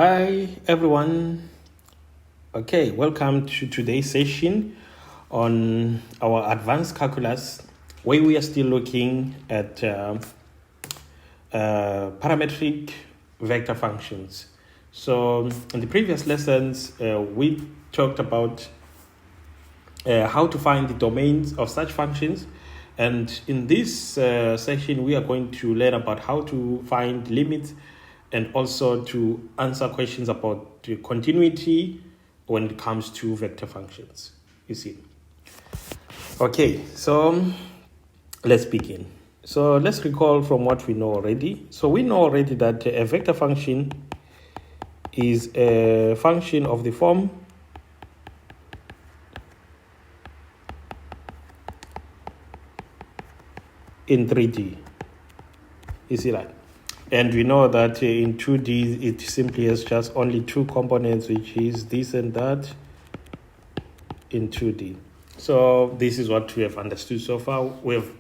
Hi everyone. Okay, welcome to today's session on our advanced calculus, where we are still looking at parametric vector functions. So in the previous lessons, we talked about how to find the domains of such functions. And in this session, we are going to learn about how to find limits and also to answer questions about the continuity when it comes to vector functions. You see. Okay, so let's begin. So let's recall from what we know already. So we know already that a vector function is a function of the form in 3D. You see that? And we know that in 2D, it simply has just only two components, which is this and that in 2D. So this is what we have understood so far. We have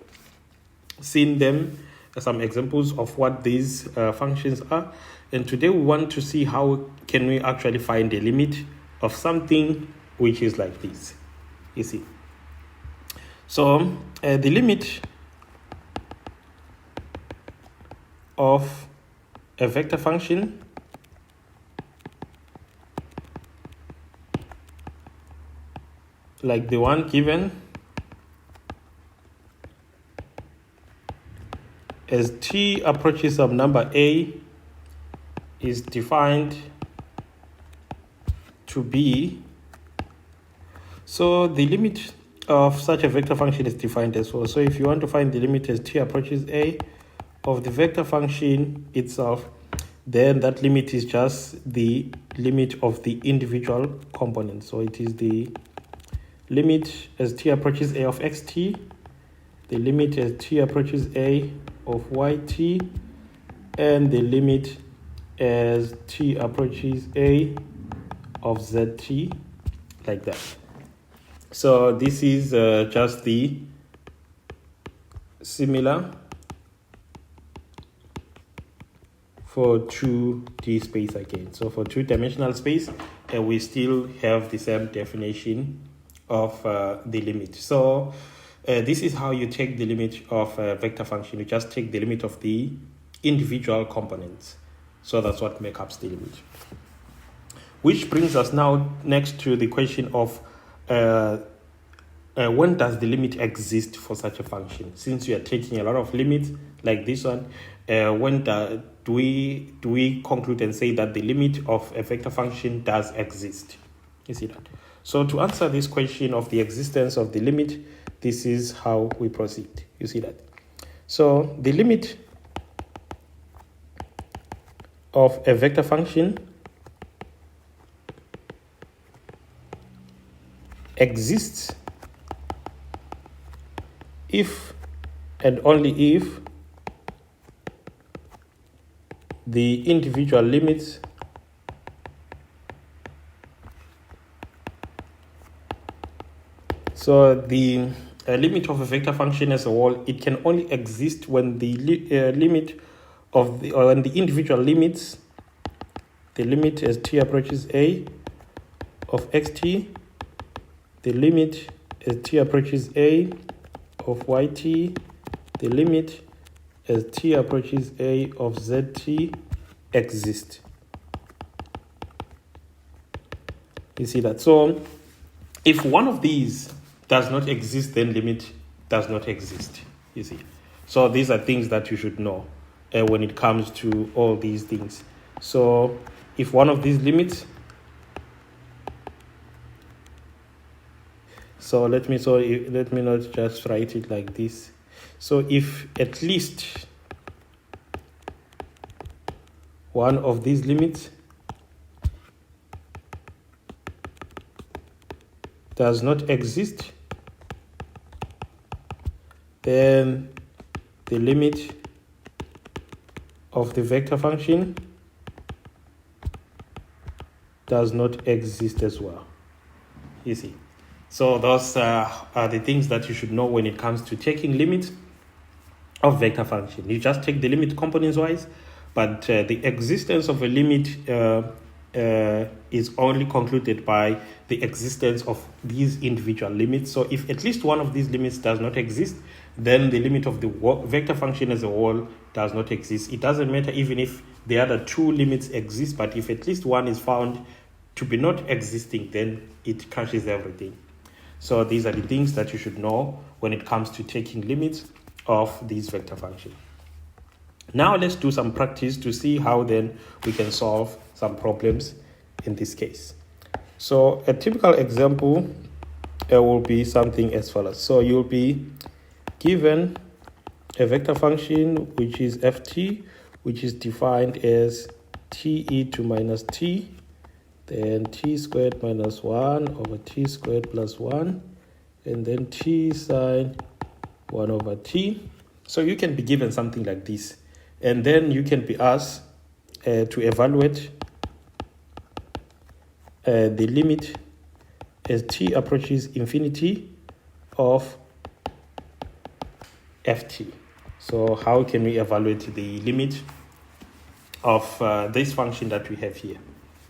seen them, some examples of what these functions are. And today we want to see how can we actually find a limit of something which is like this. You see. So the limit of a vector function like the one given as t approaches some number a is defined to be, so the limit of such a vector function is defined as well. So if you want to find the limit as t approaches a of the vector function itself, then that limit is just the limit of the individual components. So it is the limit as t approaches a of xt, the limit as t approaches a of yt, and the limit as t approaches a of zt, like that. So this is just the similar for 2D space again. So for two-dimensional space, we still have the same definition of the limit. So this is how you take the limit of a vector function. You just take the limit of the individual components. So that's what makes up the limit. Which brings us now next to the question of when does the limit exist for such a function? Since we are taking a lot of limits like this one, when do we conclude and say that the limit of a vector function does exist? You see that? So to answer this question of the existence of the limit, this is how we proceed. You see that? So the limit of a vector function exists if and only if the individual limits so the limit of a vector function as a whole, it can only exist when the limit of the, or when the individual limits, the limit as t approaches a of xt, the limit as t approaches a of yt, the limit as t approaches a of zt exist. You see that? So if one of these does not exist, then limit does not exist. You see? So these are things that you should know when it comes to all these things. So if one of these limits, let me not just write it like this. So if at least one of these limits does not exist, then the limit of the vector function does not exist as well. You see? So those are the things that you should know when it comes to taking limits of vector function. You just take the limit components wise, but the existence of a limit is only concluded by the existence of these individual limits. So if at least one of these limits does not exist, then the limit of the vector function as a whole does not exist. It doesn't matter even if the other two limits exist, but if at least one is found to be not existing, then it crashes everything. So these are the things that you should know when it comes to taking limits of these vector functions. Now let's do some practice to see how then we can solve some problems in this case. So a typical example will be something as follows. So you'll be given a vector function which is ft, which is defined as te to minus t, then t squared minus 1 over t squared plus 1, and then t sine 1 over t. So you can be given something like this, and then you can be asked to evaluate the limit as t approaches infinity of ft. So how can we evaluate the limit of this function that we have here,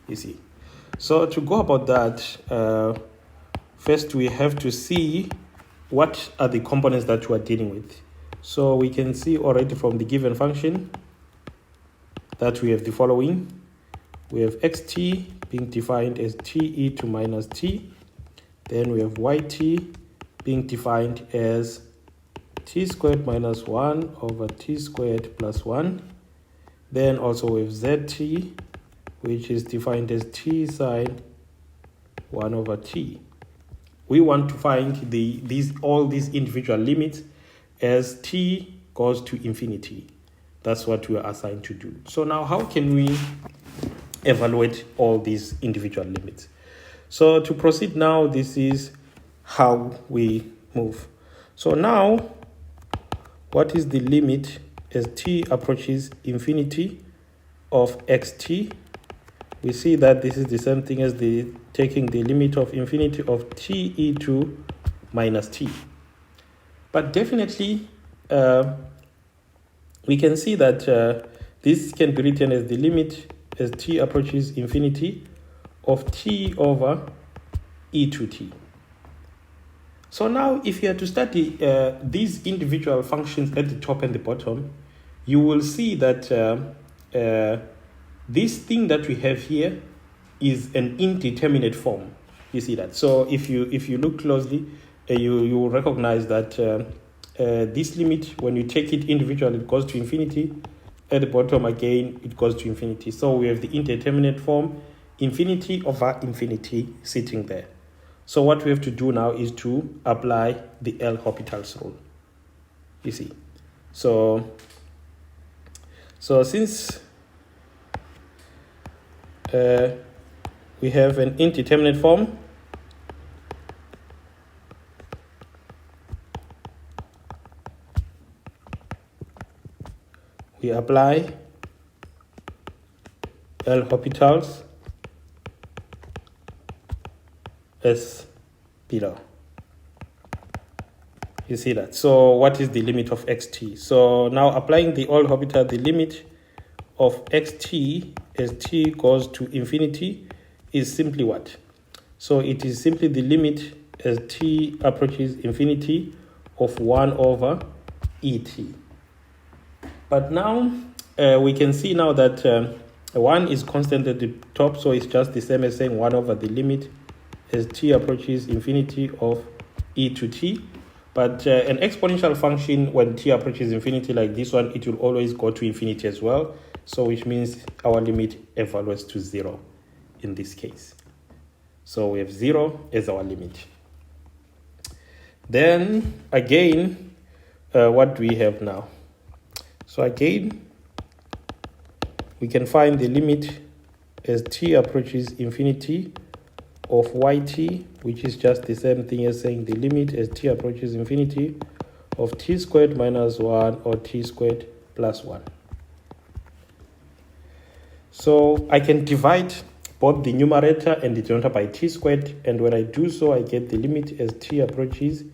you see? So to go about that, first we have to see what are the components that we are dealing with. So we can see already from the given function that we have the following. We have xt being defined as te to minus t. Then we have yt being defined as t squared minus 1 over t squared plus 1. Then also we have zt, which is defined as t sine 1 over t. We want to find all these individual limits as t goes to infinity. That's what we are assigned to do. So now how can we evaluate all these individual limits? So to proceed now, this is how we move. So now, what is the limit as t approaches infinity of xt? We see that this is the same thing as taking the limit of infinity of te to minus t. But definitely, we can see that this can be written as the limit as t approaches infinity of t over e to t. So now, if you are to study these individual functions at the top and the bottom, you will see that this thing that we have here is an indeterminate form. You see that? So if you look closely, you will recognize that this limit, when you take it individually, it goes to infinity. At the bottom again, it goes to infinity. So we have the indeterminate form, infinity over infinity, sitting there. So what we have to do now is to apply the L'Hopital's rule. You see? So since we have an indeterminate form, we apply L'Hopital's as below. You see that? So what is the limit of xt? So now applying the L'Hopital, the limit of xt as t goes to infinity is simply what? So it is simply the limit as t approaches infinity of 1 over et. But now we can see now that 1 is constant at the top, so it's just the same as saying 1 over the limit as t approaches infinity of e to t. But an exponential function, when t approaches infinity like this one, it will always go to infinity as well. So which means our limit evaluates to 0 in this case. So we have 0 as our limit. Then again, what do we have now? So again, we can find the limit as t approaches infinity of yt, which is just the same thing as saying the limit as t approaches infinity of t squared minus 1 or t squared plus 1. So I can divide both the numerator and the denominator by t squared, and when I do so, I get the limit as t approaches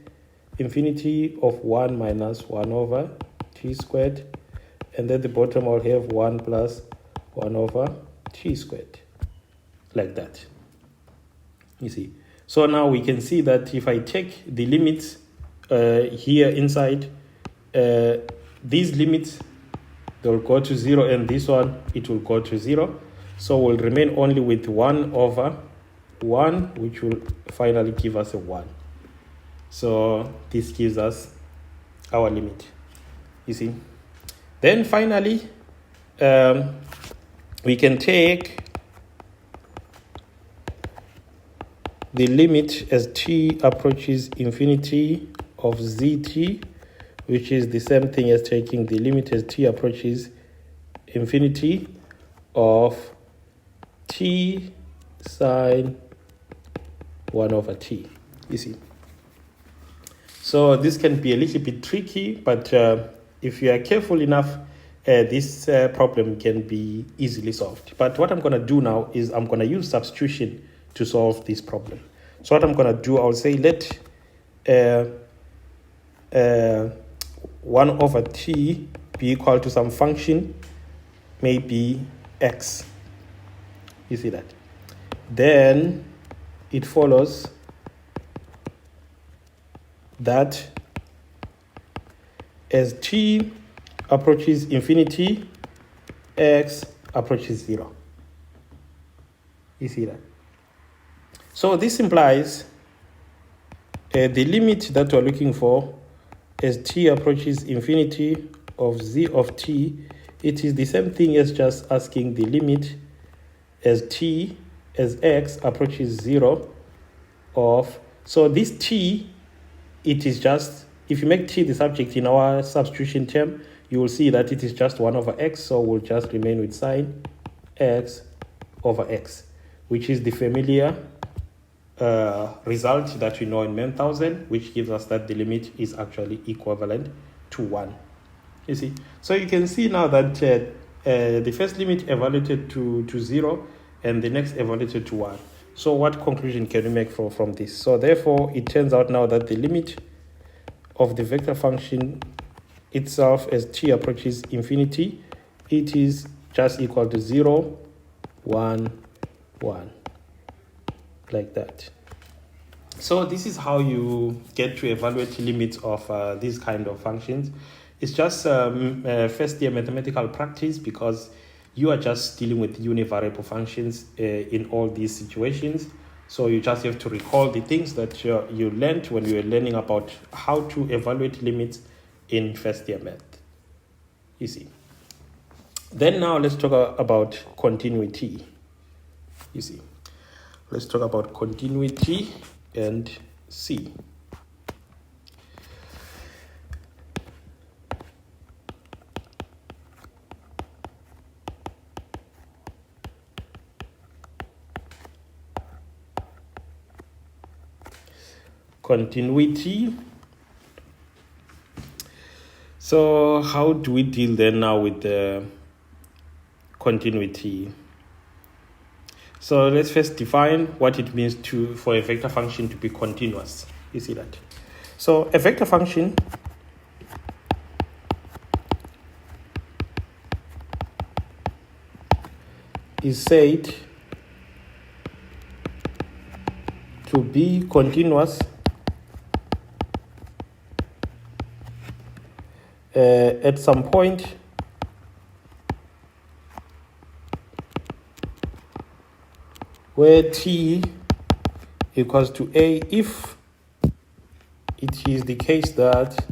infinity of 1 minus 1 over t squared, and then the bottom I'll have 1 plus 1 over t squared. like that. You see. So now we can see that if I take the limits here inside, these limits, they'll go to 0, and this one, it will go to 0. So we'll remain only with 1 over 1, which will finally give us a 1. So this gives us our limit, you see. Then finally, we can take the limit as t approaches infinity of zt, which is the same thing as taking the limit as t approaches infinity of t sine 1 over t, you see. So this can be a little bit tricky, but if you are careful enough, this problem can be easily solved. But what I'm going to do now is I'm going to use substitution to solve this problem. So what I'm going to do, I'll say let 1 over t be equal to some function, maybe x. You see that? Then it follows that as t approaches infinity, x approaches 0. You see that? So this implies the limit that we're looking for as t approaches infinity of z of t, it is the same thing as just asking the limit as t as x approaches 0 of, so this t, it is just, if you make t the subject in our substitution term, you will see that it is just 1 over x, so we'll just remain with sine x over x, which is the familiar result that we know in Menthausen, which gives us that the limit is actually equivalent to 1. You see, so you can see now that the first limit evaluated to 0 and the next evaluated to 1. So what conclusion can we make from this? So therefore, it turns out now that the limit of the vector function itself as t approaches infinity, it is just equal to 0, 1, 1. Like that. So this is how you get to evaluate limits of these kind of functions. It's just first year mathematical practice, because you are just dealing with univariable functions in all these situations. So you just have to recall the things that you learned when you were learning about how to evaluate limits in first year math. You see. Then now let's talk about continuity. You see. Let's talk about continuity and C. Continuity. So how do we deal then now with the continuity? So let's first define what it means for a vector function to be continuous. You see that? So a vector function is said to be continuous at some point where t equals to a if it is the case that,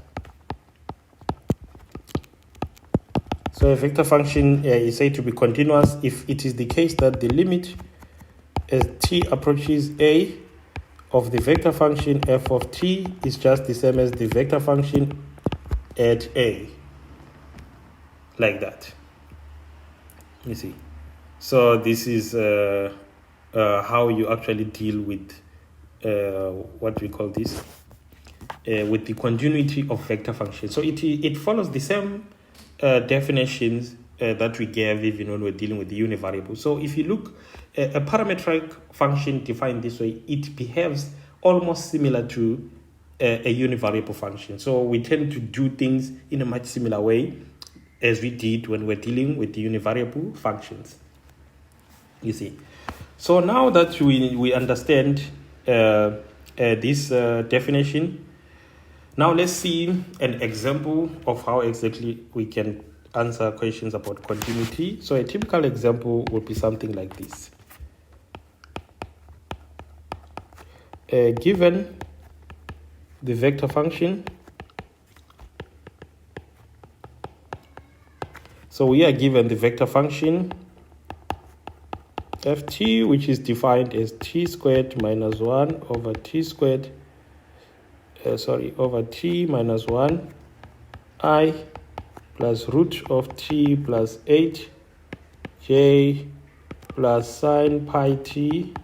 so a vector function is said to be continuous if it is the case that the limit as t approaches a of the vector function f of t is just the same as the vector function at a, like that. You see, so this is how you actually deal with what we call this, with the continuity of vector functions. So it follows the same definitions that we gave even when we're dealing with the univariable. So if you look, a parametric function defined this way, it behaves almost similar to a univariable function. So we tend to do things in a much similar way as we did when we're dealing with the univariable functions. You see. So now that we understand this definition, now let's see an example of how exactly we can answer questions about continuity. So a typical example would be something like this. Given the vector function, so we are given the vector function ft, which is defined as t squared minus 1 over t squared, over t minus 1 I plus root of t plus 8 j plus sine pi t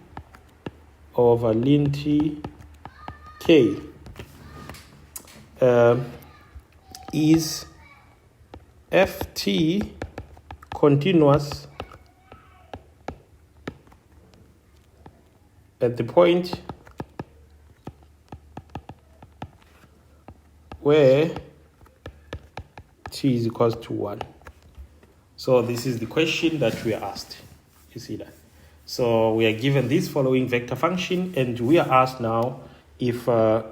over ln t k is ft continuous at the point where t is equals to 1. So this is the question that we are asked. You see that? So we are given this following vector function, and we are asked now if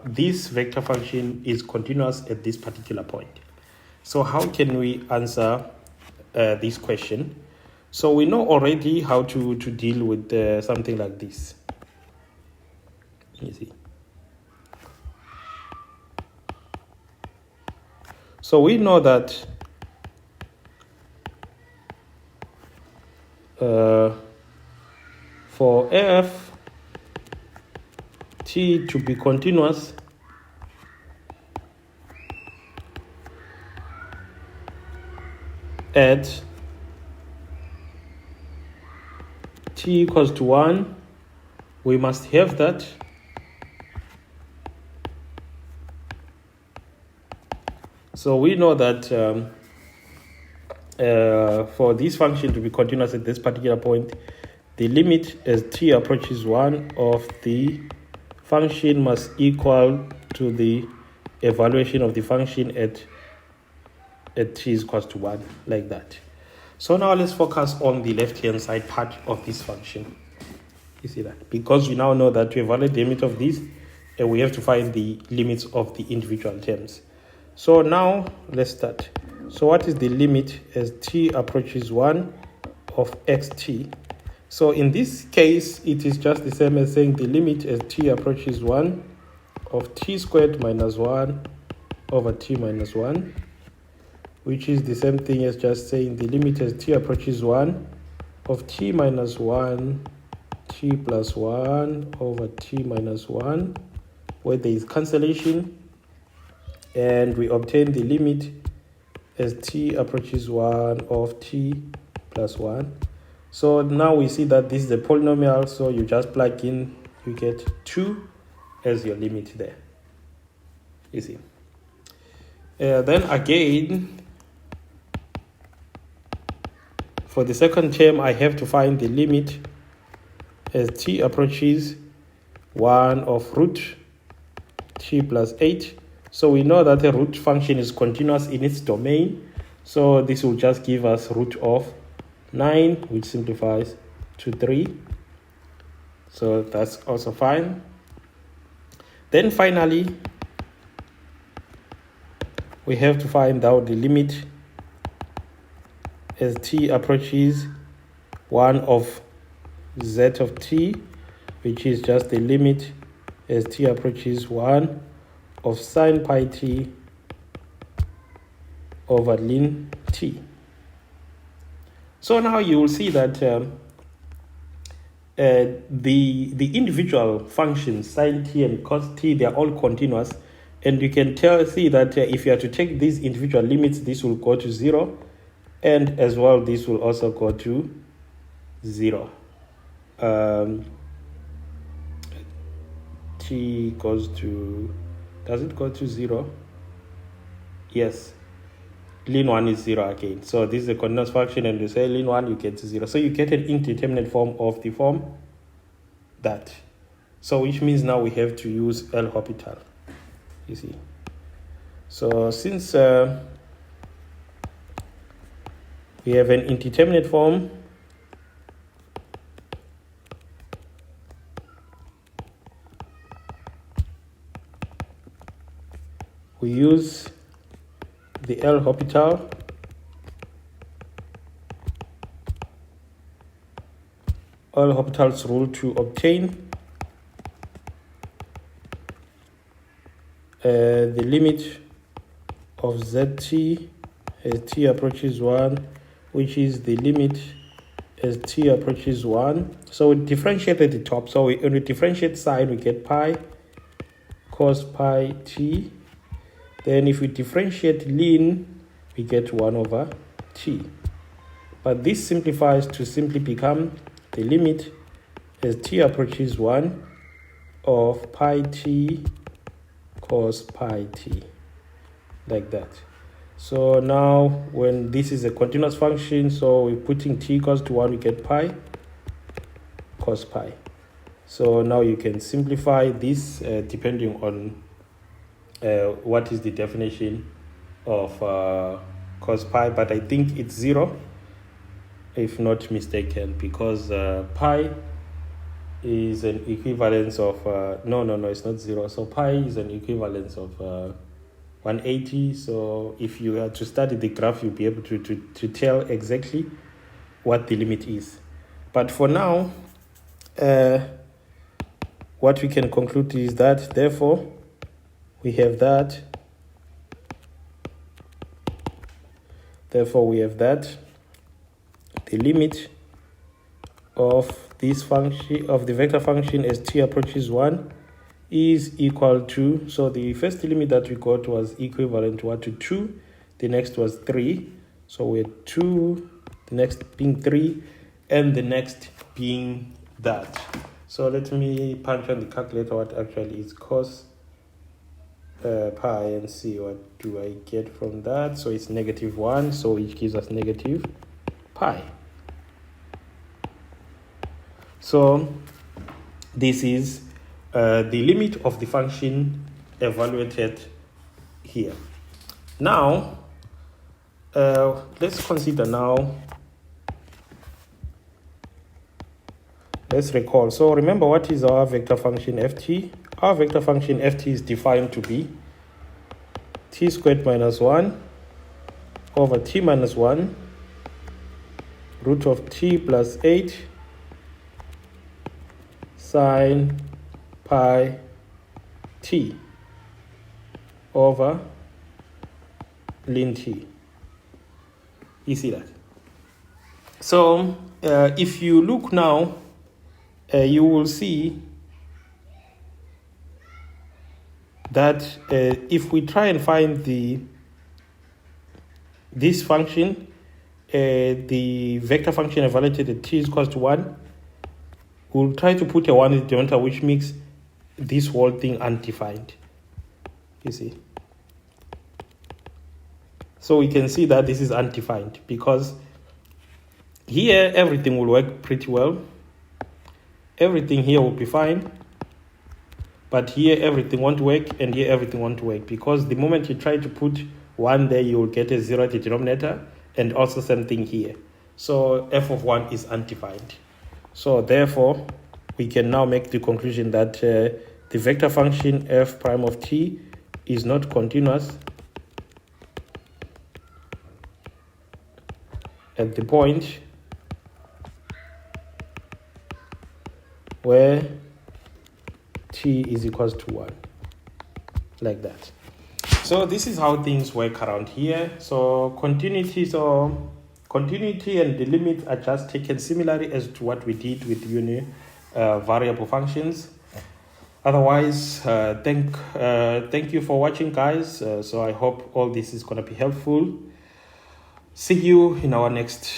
this vector function is continuous at this particular point. So how can we answer this question? So we know already how to deal with something like this. You see. So we know that for f t to be continuous, at t equals to 1, we must have that so we know that for this function to be continuous at this particular point, the limit as t approaches 1 of the function must equal to the evaluation of the function at t is equals to 1, like that. So now let's focus on the left-hand side part of this function. You see that? Because we now know that to evaluate the limit of this, we have to find the limits of the individual terms. So now let's start. So what is the limit as t approaches 1 of xt? So in this case, it is just the same as saying the limit as t approaches 1 of t squared minus 1 over t minus 1, which is the same thing as just saying the limit as t approaches 1 of t minus 1 t plus 1 over t minus 1, where there is cancellation, and we obtain the limit as t approaches 1 of t plus 1. So now we see that this is a polynomial, so you just plug in, you get 2 as your limit there. You see. Then again, for the second term, I have to find the limit as t approaches 1 of root t plus 8. So we know that the root function is continuous in its domain. So this will just give us root of 9, which simplifies to 3. So that's also fine. Then finally, we have to find out the limit as t approaches 1 of z of t, which is just the limit as t approaches 1 of sine pi t over ln t. So now you will see that the individual functions sine t and cos t, they are all continuous, and you can see that if you are to take these individual limits, this will go to 0, and as well this will also go to 0. T goes to, does it go to 0? Yes, ln 1 is 0 again. So this is a continuous function, and you say ln 1, you get to 0. So you get an indeterminate form of the form that. So which means now we have to use L'Hopital, you see. So since we have an indeterminate form, we use the L'Hopital L'Hopital's rule to obtain the limit of zt as t approaches 1, which is the limit as t approaches 1. So we differentiate at the top. So when we differentiate sine, we get pi cos pi t. Then if we differentiate ln, we get 1 over t. But this simplifies to simply become the limit as t approaches 1 of pi t cos pi t, like that. So now when this is a continuous function, so we're putting t equals to 1, we get pi cos pi. So now you can simplify this depending on what is the definition of cos pi, but I think it's 0 if not mistaken, because pi is an equivalence of no, it's not 0. So pi is an equivalence of 180. So if you are to study the graph, you'll be able to tell exactly what the limit is. But for now, what we can conclude is that therefore we have that the limit of this function, of the vector function as t approaches 1, is equal to, so the first limit that we got was equivalent to what, to 2, the next was 3, so we had 2, the next being 3, and the next being that. So let me punch on the calculator what actually is cos pi and see what do I get from that. So it's -1, so which gives us negative pi. So this is the limit of the function evaluated here. Now let's consider now, let's recall. So remember, what is our vector function ft? Our vector function ft is defined to be t squared minus 1 over t minus 1 root of t plus 8 sine pi t over ln t. You see that? So if you look now, you will see that if we try and find this function, the vector function evaluated at t is equals to 1, we'll try to put a 1 in the denominator, which makes this whole thing undefined. You see? So we can see that this is undefined because here everything will work pretty well. Everything here will be fine. But here everything won't work, and here everything won't work, because the moment you try to put 1 there, you will get a 0 at the denominator, and also same thing here. So f of 1 is undefined. So therefore, we can now make the conclusion that the vector function f prime of t is not continuous at the point where t is equals to 1, like that. So this is how things work around here. So continuity and the limits are just taken similarly as to what we did with variable functions. Otherwise, thank you for watching, guys. So I hope all this is going to be helpful. See you in our next